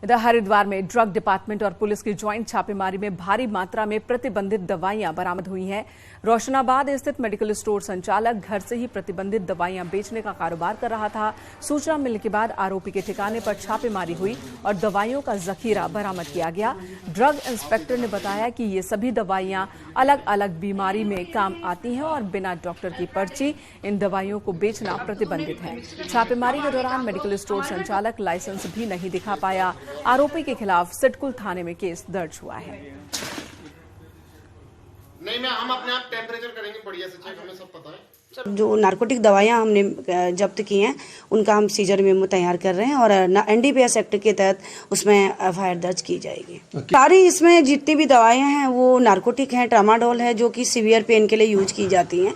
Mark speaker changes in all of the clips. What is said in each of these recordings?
Speaker 1: इधर हरिद्वार में drug department और पुलिस की ज्वाइंट छापेमारी में भारी मात्रा में प्रतिबंधित दवाइयां बरामद हुई हैं। रोशनाबाद स्थित मेडिकल स्टोर संचालक घर से ही प्रतिबंधित दवाइयां बेचने का कारोबार कर रहा था। सूचना मिलने के बाद आरोपी के ठिकाने पर छापेमारी हुई और दवाइयों का जखीरा बरामद किया गया। ड्रग इंस्पेक्टर ने बताया कि ये सभी दवाइयां अलग अलग बीमारी में काम आती हैं और बिना डॉक्टर की पर्ची इन दवाइयों को बेचना प्रतिबंधित है। छापेमारी के दौरान मेडिकल स्टोर संचालक लाइसेंस भी नहीं दिखा पाया। आरोपी के खिलाफ सिडकुल थाने में केस दर्ज हुआ है।
Speaker 2: नहीं, मैं हम अपने आप टेम्परेचर करेंगे बढ़िया से चेक, हमें सब पता है।
Speaker 3: जो नारकोटिक दवाइयां हमने जब्त की हैं उनका हम सीजर मेमो तैयार कर रहे हैं और एनडीपीएस एक्ट के तहत उसमें एफआईआर दर्ज की जाएगी। सारी इसमें जितनी भी दवाइयां हैं वो नारकोटिक हैं, ट्रामाडोल है जो कि सीवियर पेन के लिए यूज की जाती हैं।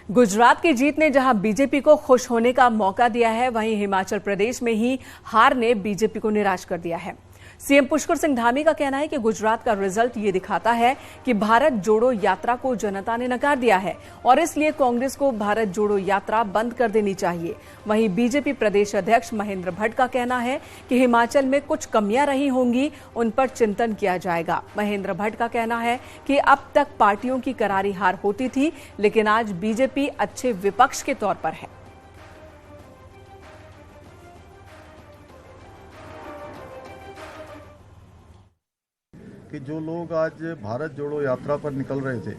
Speaker 1: गुजरात की जीत ने जहां बीजेपी को खुश होने का मौका दिया है, वहीं हिमाचल प्रदेश में ही हार ने बीजेपी को निराश कर दिया है। सीएम पुष्कर सिंह धामी का कहना है कि गुजरात का रिजल्ट ये दिखाता है कि भारत जोड़ो यात्रा को जनता ने नकार दिया है और इसलिए कांग्रेस को भारत जोड़ो यात्रा बंद कर देनी चाहिए। वहीं बीजेपी प्रदेश अध्यक्ष महेंद्र भट्ट का कहना है कि हिमाचल में कुछ कमियां रही होंगी, उन पर चिंतन किया जाएगा। महेंद्र भट्ट का कहना है कि अब तक पार्टियों की करारी हार होती थी, लेकिन आज बीजेपी अच्छे विपक्ष के तौर पर है।
Speaker 4: कि जो लोग आज भारत जोड़ो यात्रा पर निकल रहे थे,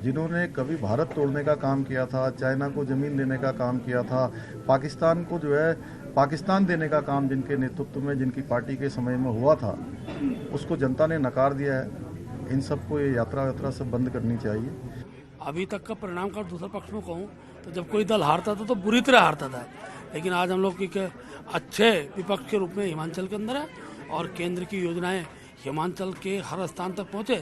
Speaker 4: जिन्होंने कभी भारत तोड़ने का काम किया था, चाइना को ज़मीन देने का काम किया था, पाकिस्तान को जो है पाकिस्तान देने का काम जिनके नेतृत्व में, जिनकी पार्टी के समय में हुआ था, उसको जनता ने नकार दिया है। इन सबको ये यात्रा सब बंद करनी चाहिए।
Speaker 5: अभी तक का परिणाम का दूसरे पक्ष में कहूँ तो जब कोई दल हारता था तो बुरी तरह हारता था, लेकिन आज हम लोग एक अच्छे विपक्ष के रूप में हिमाचल के अंदर है और केंद्र की योजनाएं हिमाचल के हर स्थान तक पहुंचे।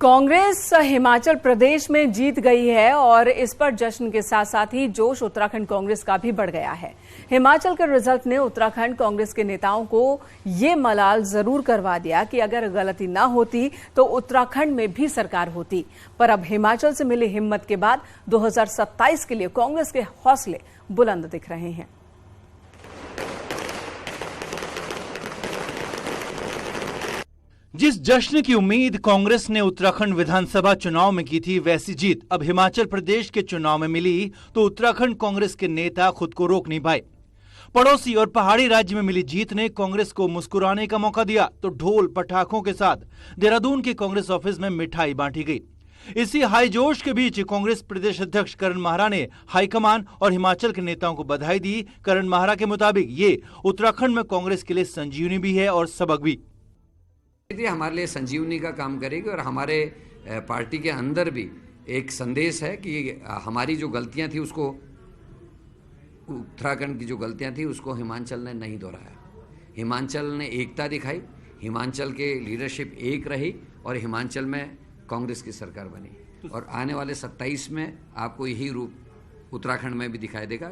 Speaker 1: कांग्रेस हिमाचल प्रदेश में जीत गई है और इस पर जश्न के साथ साथ ही जोश उत्तराखंड कांग्रेस का भी बढ़ गया है। हिमाचल के रिजल्ट ने उत्तराखंड कांग्रेस के नेताओं को ये मलाल जरूर करवा दिया कि अगर गलती ना होती तो उत्तराखंड में भी सरकार होती। पर अब हिमाचल से मिली हिम्मत के बाद 2027 के लिए कांग्रेस के हौसले बुलंद दिख रहे हैं।
Speaker 6: जिस जश्न की उम्मीद कांग्रेस ने उत्तराखंड विधानसभा चुनाव में की थी, वैसी जीत अब हिमाचल प्रदेश के चुनाव में मिली तो उत्तराखंड कांग्रेस के नेता खुद को रोक नहीं पाए। पड़ोसी और पहाड़ी राज्य में मिली जीत ने कांग्रेस को मुस्कुराने का मौका दिया तो ढोल पटाखों के साथ देहरादून के कांग्रेस ऑफिस में मिठाई बांटी गई। इसी हाई जोश के बीच कांग्रेस प्रदेश अध्यक्ष करण माहरा ने हाईकमान और हिमाचल के नेताओं को बधाई दी। करण माहरा के मुताबिक ये उत्तराखंड में कांग्रेस के लिए संजीवनी भी है और सबक भी।
Speaker 7: हमारे लिए संजीवनी का काम करेगी और हमारे पार्टी के अंदर भी एक संदेश है कि हमारी जो गलतियां थी उसको, उत्तराखंड की जो गलतियां थी उसको हिमाचल ने नहीं दोहराया। हिमाचल ने एकता दिखाई, हिमाचल के लीडरशिप एक रही और हिमाचल में कांग्रेस की सरकार बनी और आने वाले 27 में आपको यही रूप उत्तराखंड में भी दिखाई देगा।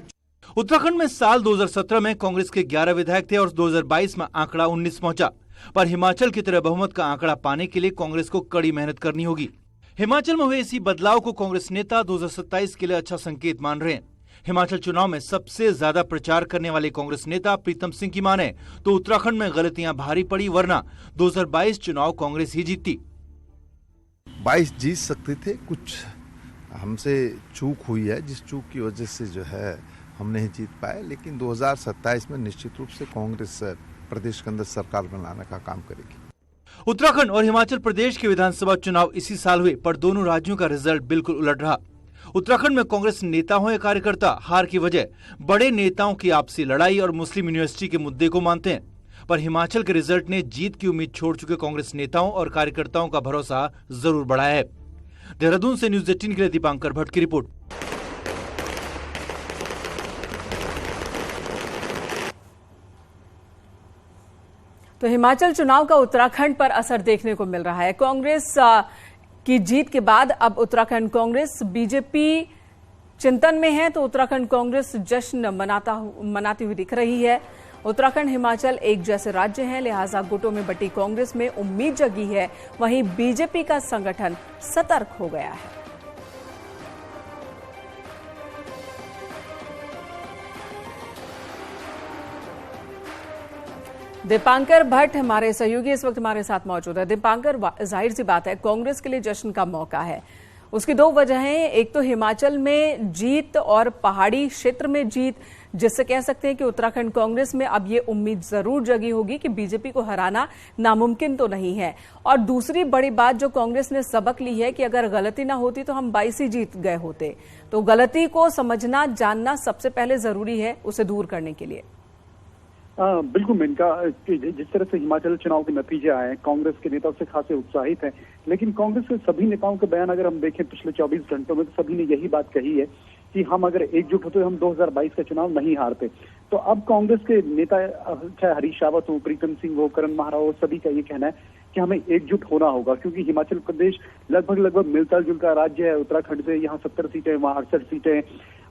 Speaker 6: उत्तराखंड में साल 2017 में कांग्रेस के 11 विधायक थे और 2022 में आंकड़ा 19 पहुंचा, पर हिमाचल की तरह बहुमत का आंकड़ा पाने के लिए कांग्रेस को कड़ी मेहनत करनी होगी। हिमाचल में हुए इसी बदलाव को कांग्रेस नेता 2027 के लिए अच्छा संकेत मान रहे हैं। हिमाचल चुनाव में सबसे ज्यादा प्रचार करने वाले कांग्रेस नेता प्रीतम सिंह की माने तो उत्तराखंड में गलतियां भारी पड़ी, वरना 2022 चुनाव कांग्रेस ही जीतती।
Speaker 4: 22 जीत सकते थे, कुछ हमसे चूक हुई है, जिस चूक की वजह से जो है हम नहीं जीत पाए, लेकिन 2027 में निश्चित रूप से कांग्रेस प्रदेश के अंदर सरकार बनाने का काम करेगी।
Speaker 6: उत्तराखंड और हिमाचल प्रदेश के विधानसभा चुनाव इसी साल हुए, पर दोनों राज्यों का रिजल्ट बिल्कुल उलट रहा। उत्तराखंड में कांग्रेस नेता हो या कार्यकर्ता, हार की वजह बड़े नेताओं की आपसी लड़ाई और मुस्लिम यूनिवर्सिटी के मुद्दे को मानते हैं, पर हिमाचल के रिजल्ट ने जीत की उम्मीद छोड़ चुके कांग्रेस नेताओं और कार्यकर्ताओं का भरोसा जरूर बढ़ाया है। देहरादून से न्यूज़ 18 के लिए दीपांकर भट्ट की रिपोर्ट।
Speaker 1: तो हिमाचल चुनाव का उत्तराखंड पर असर देखने को मिल रहा है। कांग्रेस की जीत के बाद अब उत्तराखंड कांग्रेस बीजेपी चिंतन में है तो उत्तराखंड कांग्रेस जश्न मनाती हुई दिख रही है। उत्तराखंड हिमाचल एक जैसे राज्य हैं, लिहाजा गुटों में बटी कांग्रेस में उम्मीद जगी है। वहीं बीजेपी का संगठन सतर्क हो गया है। दीपांकर भट्ट हमारे सहयोगी इस वक्त हमारे साथ मौजूद है। दीपांकर, जाहिर सी बात है कांग्रेस के लिए जश्न का मौका है। उसकी दो वजहें, एक तो हिमाचल में जीत और पहाड़ी क्षेत्र में जीत, जिससे कह सकते हैं कि उत्तराखंड कांग्रेस में अब ये उम्मीद जरूर जगी होगी कि बीजेपी को हराना नामुमकिन तो नहीं है। और दूसरी बड़ी बात जो कांग्रेस ने सबक ली है कि अगर गलती ना होती तो हम 22 ही जीत गए होते। तो गलती को समझना जानना सबसे पहले जरूरी है उसे दूर करने के लिए।
Speaker 8: बिल्कुल मेनका, जिस तरह से हिमाचल चुनाव के नतीजे आए हैं, कांग्रेस के नेता उससे खासे उत्साहित हैं। लेकिन कांग्रेस के सभी नेताओं के बयान अगर हम देखें पिछले 24 घंटों में, तो सभी ने यही बात कही है कि हम अगर एकजुट होते हम 2022 का चुनाव नहीं हारते। तो अब कांग्रेस के नेता, चाहे हरीश रावत हो, प्रीतम सिंह हो, करण माहरा हो, सभी का ये कहना है कि हमें एकजुट होना होगा, क्योंकि हिमाचल प्रदेश लगभग मिलता जुलता राज्य है उत्तराखंड से। यहाँ 70 सीटें, वहाँ 68 सीटें,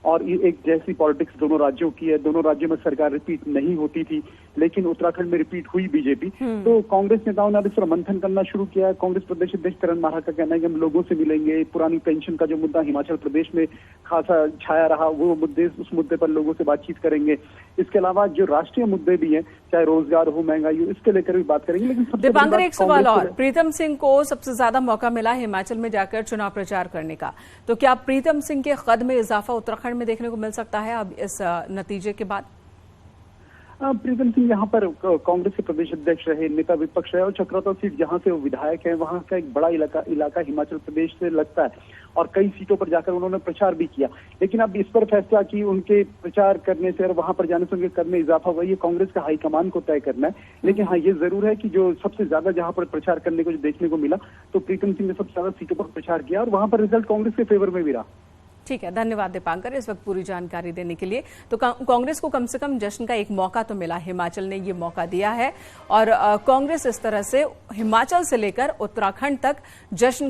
Speaker 8: और ये एक जैसी पॉलिटिक्स दोनों राज्यों की है। दोनों राज्यों में सरकार रिपीट नहीं होती थी, लेकिन उत्तराखंड में रिपीट हुई बीजेपी। तो कांग्रेस नेताओं ने अब इस पर मंथन करना शुरू किया है। कांग्रेस प्रदेश अध्यक्ष करण माहरा का कहना है कि हम लोगों से मिलेंगे। पुरानी पेंशन का जो मुद्दा हिमाचल प्रदेश में खासा छाया रहा, वो उस मुद्दे पर लोगों से बातचीत करेंगे। इसके अलावा जो राष्ट्रीय मुद्दे भी हैं, चाहे रोजगार हो, महंगाई हो, इसके लेकर भी बात करेंगे। लेकिन
Speaker 1: दीपांकर, एक सवाल और, प्रीतम सिंह को सबसे ज्यादा मौका मिला हिमाचल में जाकर चुनाव प्रचार करने का, तो क्या प्रीतम सिंह के कद में इजाफा उत्तराखंड में देखने को मिल सकता है अब इस नतीजे के बाद?
Speaker 8: प्रीतम सिंह यहाँ पर कांग्रेस के प्रदेश अध्यक्ष रहे, नेता विपक्ष रहे, और चक्राता सीट जहाँ से वो विधायक हैं, वहाँ का एक बड़ा इलाका हिमाचल प्रदेश से लगता है, और कई सीटों पर जाकर उन्होंने प्रचार भी किया। लेकिन अब इस पर फैसला कि उनके प्रचार करने से और वहां पर जाने से उनके कद में इजाफा हुआ, ये कांग्रेस का हाईकमान को तय करना है। लेकिन हाँ, ये जरूर है कि जो सबसे ज्यादा जहां पर प्रचार करने को जो देखने को मिला, तो प्रीतम सिंह ने सबसे ज्यादा सीटों पर प्रचार किया, और वहां पर रिजल्ट कांग्रेस के फेवर में भी रहा।
Speaker 1: ठीक है, धन्यवाद दीपांकर इस वक्त पूरी जानकारी देने के लिए। तो कांग्रेस को कम से कम जश्न का एक मौका तो मिला, हिमाचल ने ये मौका दिया है, और कांग्रेस इस तरह से हिमाचल से लेकर उत्तराखंड तक जश्न